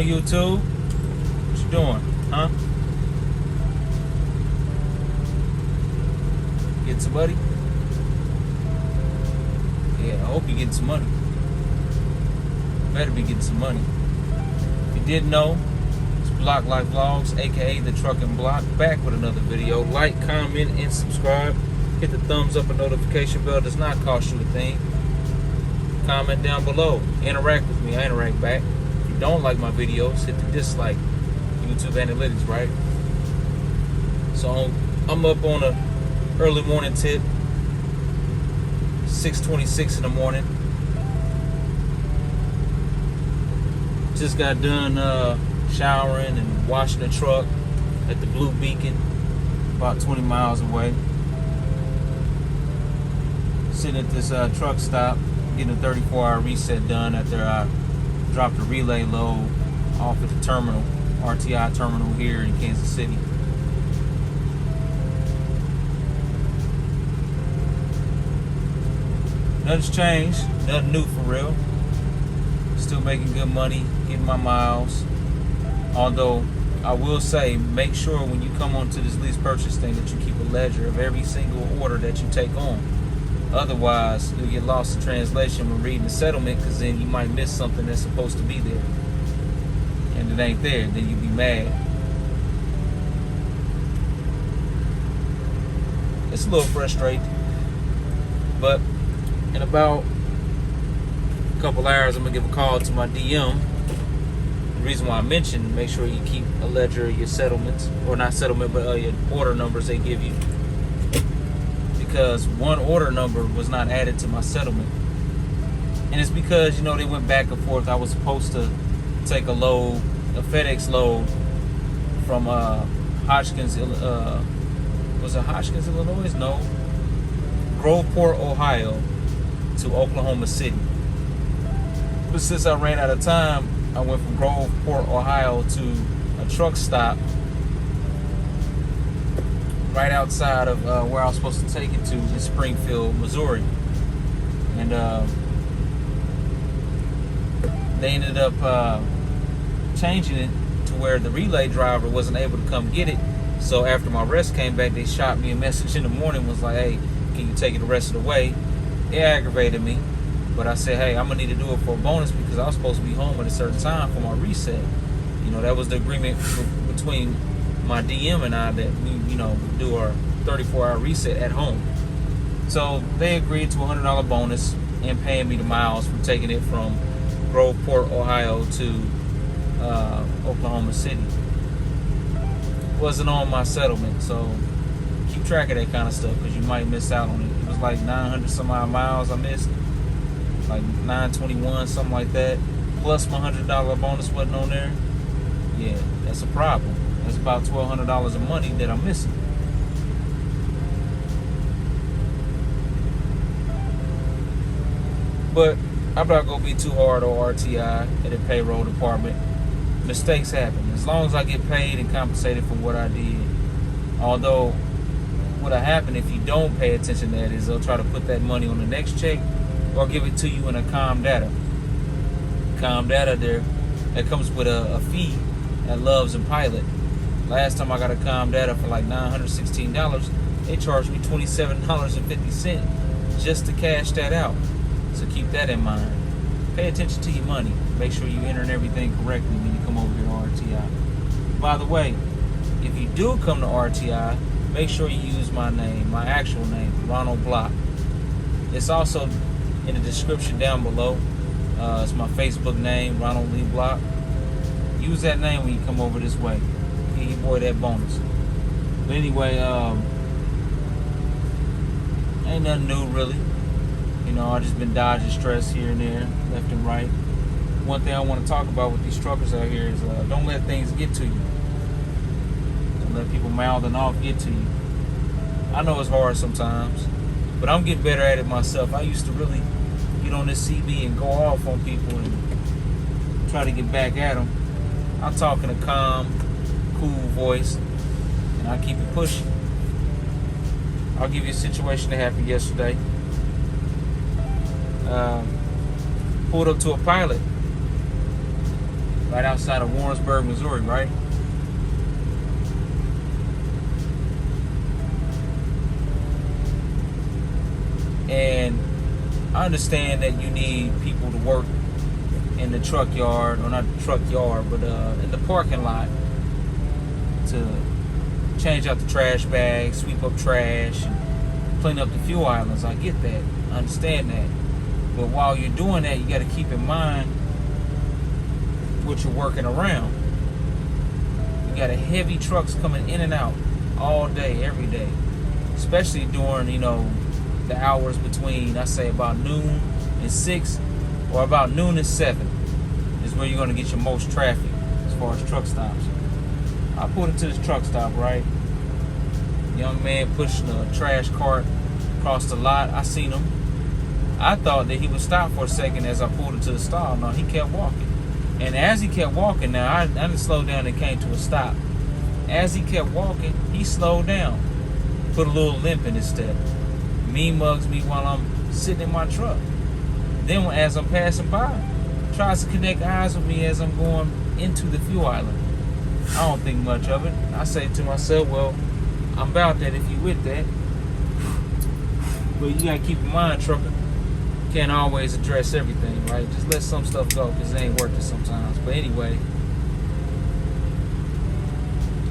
on, YouTube? What you doing, huh? Getting some money? Yeah, I hope you getting some money. Better be getting some money. If you didn't know, it's Block Life Vlogs, aka the Trucking Block, back with another video. Like, comment, and subscribe. Hit the thumbs up and notification bell. Does not cost you a thing. Comment down below. Interact with me. I interact back. If you don't like my videos, hit the dislike. YouTube analytics, right? So I'm up on a early morning tip. 6:26 in the morning. Just got done showering and washing the truck at the Blue Beacon, about 20 miles away. Sitting at this truck stop, getting a 34-hour reset done after I dropped a relay load off at the terminal, RTI terminal here in Kansas City. Nothing's changed, nothing new for real. Still making good money, getting my miles. Although I will say, make sure when you come onto this lease purchase thing that you keep a ledger of every single order that you take on. Otherwise, you'll get lost in translation when reading the settlement, because then you might miss something that's supposed to be there. And it ain't there, then you'll be mad. It's a little frustrating. But in about a couple hours, I'm going to give a call to my DM. The reason why I mentioned, make sure you keep a ledger of your settlements, or not settlement, but your order numbers they give you. Because one order number was not added to my settlement. And it's because, you know, they went back and forth. I was supposed to take a load, a FedEx load from Hotchkiss, was it Hotchkiss, Illinois? No. Groveport, Ohio to Oklahoma City. But since I ran out of time, I went from Groveport, Ohio to a truck stop right outside of where I was supposed to take it to in Springfield, Missouri. And they ended up changing it to where the relay driver wasn't able to come get it. So after my rest came back, they shot me a message in the morning, was like, hey, can you take it the rest of the way? It aggravated me. But I said, hey, I'm going to need to do it for a bonus because I was supposed to be home at a certain time for my reset. You know, that was the agreement between my DM and I, that we, you know, do our 34-hour reset at home. So they agreed to a $100 bonus and paying me the miles from taking it from Groveport, Ohio to Oklahoma City. Wasn't on my settlement, so keep track of that kind of stuff because you might miss out on it. It was like 900 some odd miles I missed, like 921, something like that. Plus my $100 bonus wasn't on there. Yeah, that's a problem. That's about $1,200 of money that I'm missing. But I'm not gonna be too hard on RTI and the payroll department. Mistakes happen. As long as I get paid and compensated for what I did. Although, what'll happen if you don't pay attention to that is they'll try to put that money on the next check or give it to you in a COM data. COM data there, that comes with a fee at Loves and Pilot. Last time I got a COM data for like $916, they charged me $27.50 just to cash that out. So keep that in mind. Pay attention to your money. Make sure you enter everything correctly when you come over here to RTI. By the way, if you do come to RTI, make sure you use my name, my actual name, Ronald Block. It's also in the description down below. It's my Facebook name, Ronald Lee Block. Use that name when you come over this way. Give your boy that bonus. But anyway, ain't nothing new really. You know, I just been dodging stress here and there, left and right. One thing I want to talk about with these truckers out here is don't let things get to you. Don't let people mouthing off get to you. I know it's hard sometimes, but I'm getting better at it myself. I used to really get on this CB and go off on people and try to get back at them. I'm talking a calm, cool voice, and I keep it pushing. I'll give you a situation that happened yesterday. Pulled up to a pilot. right outside of Warrensburg, Missouri, right? And I understand that you need people to work in the truck yard, or not the truck yard, but in the parking lot to change out the trash bags, sweep up trash, and clean up the fuel islands. I get that. I understand that. But while you're doing that, you got to keep in mind what you're working around. You got heavy trucks coming in and out all day, every day, especially during, the hours between, I say, about noon and 6 or about noon and 7 is where you're going to get your most traffic as far as truck stops. I pulled into this truck stop, right? Young man pushing a trash cart across the lot. I seen him. I thought that he would stop for a second as I pulled into the stall. No, he kept walking. And as he kept walking, now I didn't slow down and came to a stop. As he kept walking, he slowed down, put a little limp in his step. Mean mugs me while I'm sitting in my truck. Then as I'm passing by, tries to connect eyes with me as I'm going into the fuel island. I don't think much of it. I say to myself, well, I'm about that if you with that. But you gotta keep in mind, trucker, can't always address everything, right? Just let some stuff go, because it ain't worth it sometimes. But anyway,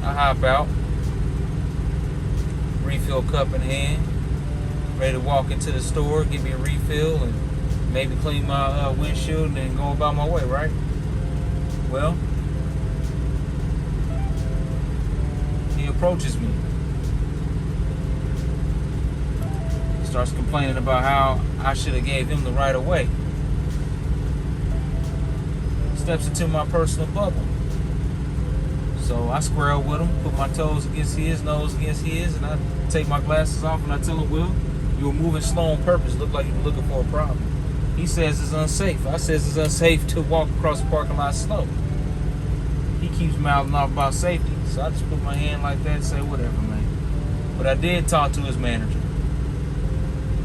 I hop out, refill cup in hand, ready to walk into the store, get me a refill, and maybe clean my windshield and then go about my way, right? Well, he approaches me. Starts complaining about how I should have gave him the right of way. Steps into my personal bubble. So I square up with him, put my toes against his, nose against his, and I take my glasses off and I tell him, well, you were moving slow on purpose. Looked like you were looking for a problem. He says it's unsafe. I says it's unsafe to walk across the parking lot slow. He keeps mouthing off about safety. So I just put my hand like that and say, whatever, man. But I did talk to his manager.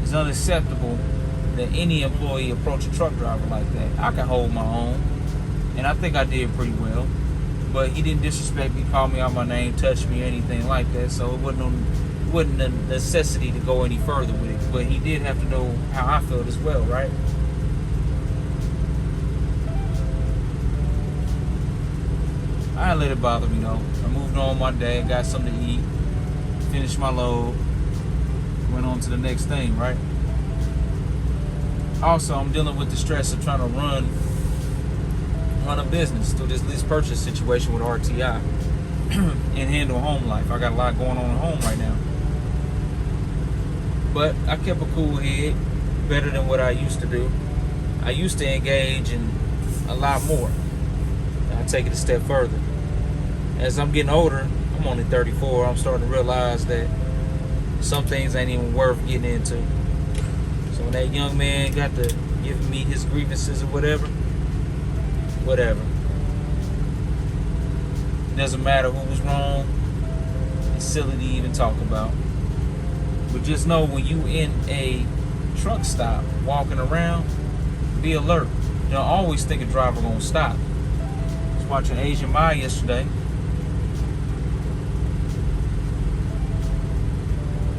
It's unacceptable that any employee approach a truck driver like that. I can hold my own, and I think I did pretty well. But he didn't disrespect me, call me out my name, touch me, or anything like that. So it wasn't a necessity to go any further with it. But he did have to know how I felt as well, right? I didn't let it bother me though. I moved on my day, got something to eat, finished my load, went on to the next thing, right? Also, I'm dealing with the stress of trying to run a business through this lease purchase situation with RTI and handle home life. I got a lot going on at home right now. But I kept a cool head, better than what I used to do. I used to engage in a lot more. I'll take it a step further. As I'm getting older, I'm only 34, I'm starting to realize that some things ain't even worth getting into. So when that young man got to give me his grievances or whatever, it doesn't matter who was wrong. It's silly to even talk about. But just know when you in a truck stop walking around, be alert. Don't always think a driver gonna stop. I was watching Asian Mai yesterday.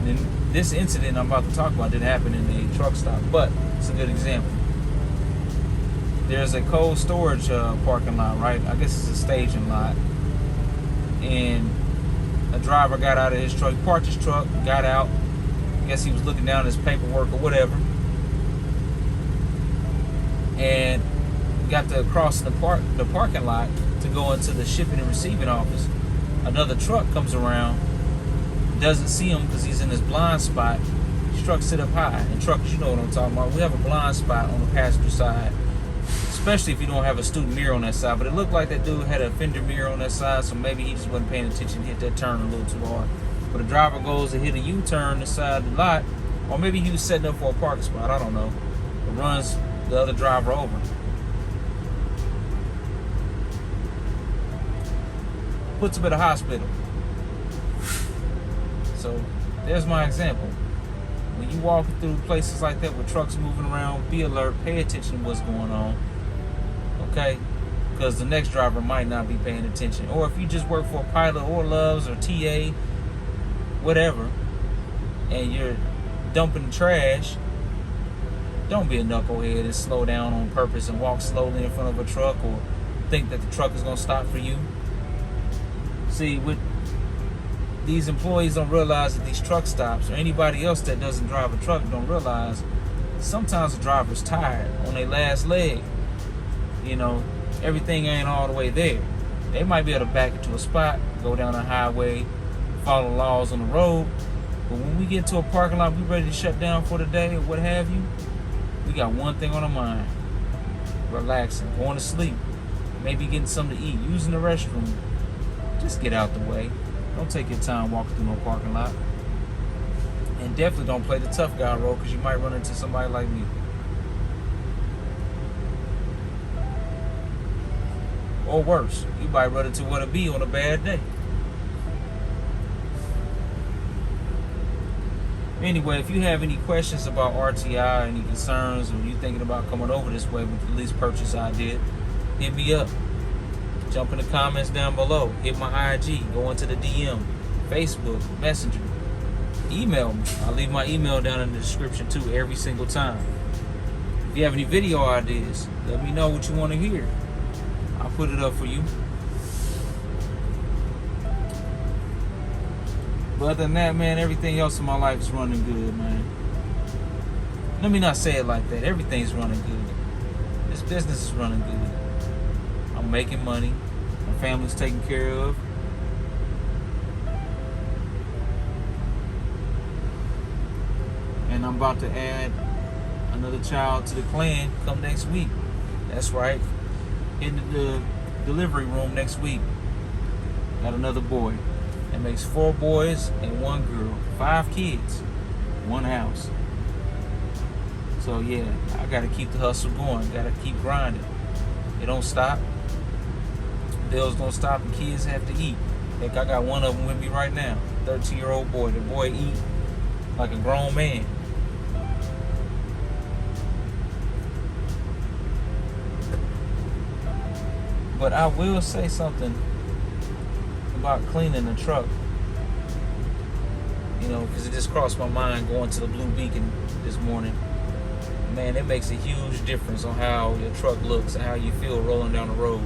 And this incident I'm about to talk about didn't happen in a truck stop, but it's a good example. There's a cold storage parking lot, right? I guess it's a staging lot. And a driver got out of his truck, parked his truck, got out. I guess he was looking down his paperwork or whatever. And got to cross the parking lot to go into the shipping and receiving office. Another truck comes around, doesn't see him because he's in his blind spot. His truck sit up high. And truckers, you know what I'm talking about. We have a blind spot on the passenger side, especially if you don't have a student mirror on that side. But it looked like that dude had a fender mirror on that side, so maybe he just wasn't paying attention, hit that turn a little too hard. But the driver goes to hit a U-turn inside the lot, or maybe he was setting up for a parking spot, I don't know. But runs the other driver over. Puts him at a hospital. So there's my example. When you walk through places like that with trucks moving around, be alert, pay attention to what's going on. Okay? because the next driver might not be paying attention. Or if you just work for a pilot or Loves or TA, whatever, and you're dumping the trash, don't be a knucklehead and slow down on purpose and walk slowly in front of a truck or think that the truck is going to stop for you. See, with these employees don't realize that these truck stops, or anybody else that doesn't drive a truck don't realize, sometimes the driver's tired on their last leg. You know, everything ain't all the way there. They might be able to back into a spot, go down a highway, follow laws on the road. But when we get to a parking lot, we ready to shut down for the day or what have you, we got one thing on our mind: relaxing, going to sleep, maybe getting something to eat, using the restroom. Just get out the way. Don't take your time walking through no parking lot. And definitely don't play the tough guy role, because you might run into somebody like me. Or worse, you might run into what it be on a bad day. Anyway, if you have any questions about RTI, any concerns, or you thinking about coming over this way with the lease purchase idea, hit me up. Jump in the comments down below. Hit my IG. Go into the DM, Facebook, Messenger. Email me. I'll leave my email down in the description too every single time. If you have any video ideas, let me know what you want to hear. I'll put it up for you. But other than that, man, everything else in my life is running good, man. Let me not say it like that. Everything's running good. This business is running good. I'm making money. My family's taken care of. And I'm about to add another child to the clan come next week. That's right. In the delivery room next week. Got another boy. That makes 4 boys and 1 girl. 5 kids. 1 house. So yeah, I gotta keep the hustle going. Gotta keep grinding. It don't stop. Bills don't stop and kids have to eat. Heck, I got one of them with me right now. 13-year-old boy. The boy eat like a grown man. But I will say something about cleaning the truck. You know, because it just crossed my mind going to the Blue Beacon this morning. Man, it makes a huge difference on how your truck looks and how you feel rolling down the road.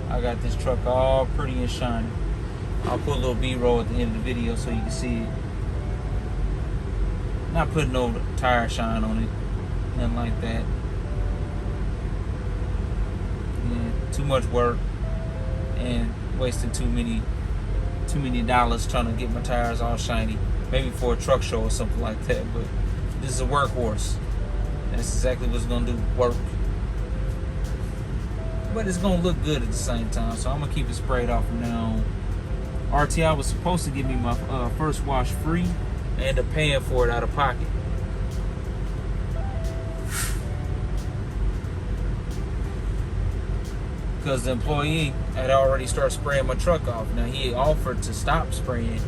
I got this truck all pretty and shiny. I'll put a little B-roll at the end of the video so you can see it. Not putting no tire shine on it, nothing like that. Yeah, too much work and wasting too many dollars trying to get my tires all shiny. Maybe for a truck show or something like that. But this is a workhorse. That's exactly what it's gonna do. Work. But it's gonna look good at the same time, so I'm gonna keep it sprayed off from now on. RTI was supposed to give me my first wash free. I ended up paying for it out of pocket. Because the employee had already started spraying my truck off. Now he offered to stop spraying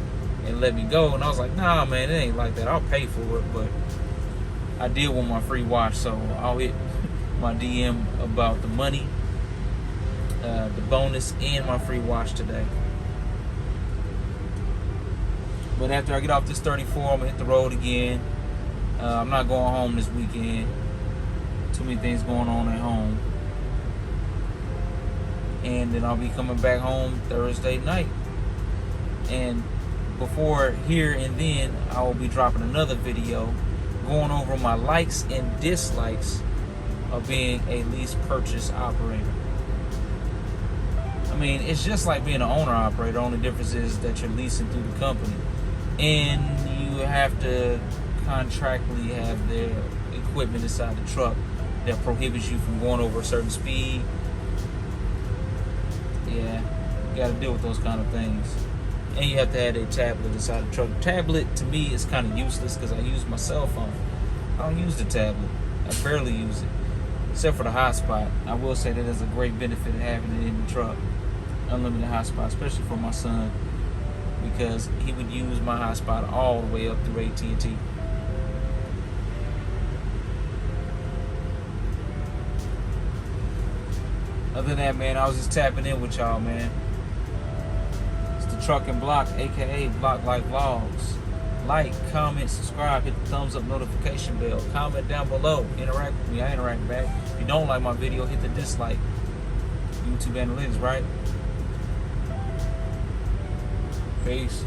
and let me go, and I was like, nah man, it ain't like that. I'll pay for it, but I did want my free wash, so I'll hit my DM about the money, the bonus, and my free wash today. But after I get off this 34, I'm gonna hit the road again. I'm not going home this weekend. Too many things going on at home. And then I'll be coming back home Thursday night. And before here and then, I will be dropping another video going over my likes and dislikes of being a lease purchase operator. I mean, it's just like being an owner operator. The only difference is that you're leasing through the company, and you have to contractually have their equipment inside the truck that prohibits you from going over a certain speed. Yeah, you got to deal with those kind of things. And you have to have a tablet inside the truck. Tablet to me is kind of useless because I use my cell phone. I don't use the tablet. I barely use it, except for the hotspot. I will say that there's a great benefit of having it in the truck. Unlimited hotspot, especially for my son, because he would use my hotspot all the way up through AT&T. Other than that, man, I was just tapping in with y'all, man. It's the Truck and Block, aka Block Life Vlogs. Like, comment, subscribe, hit the thumbs up notification bell. Comment down below. Interact with me. I interact back. If you don't like my video, hit the dislike. YouTube analytics, right? Peace.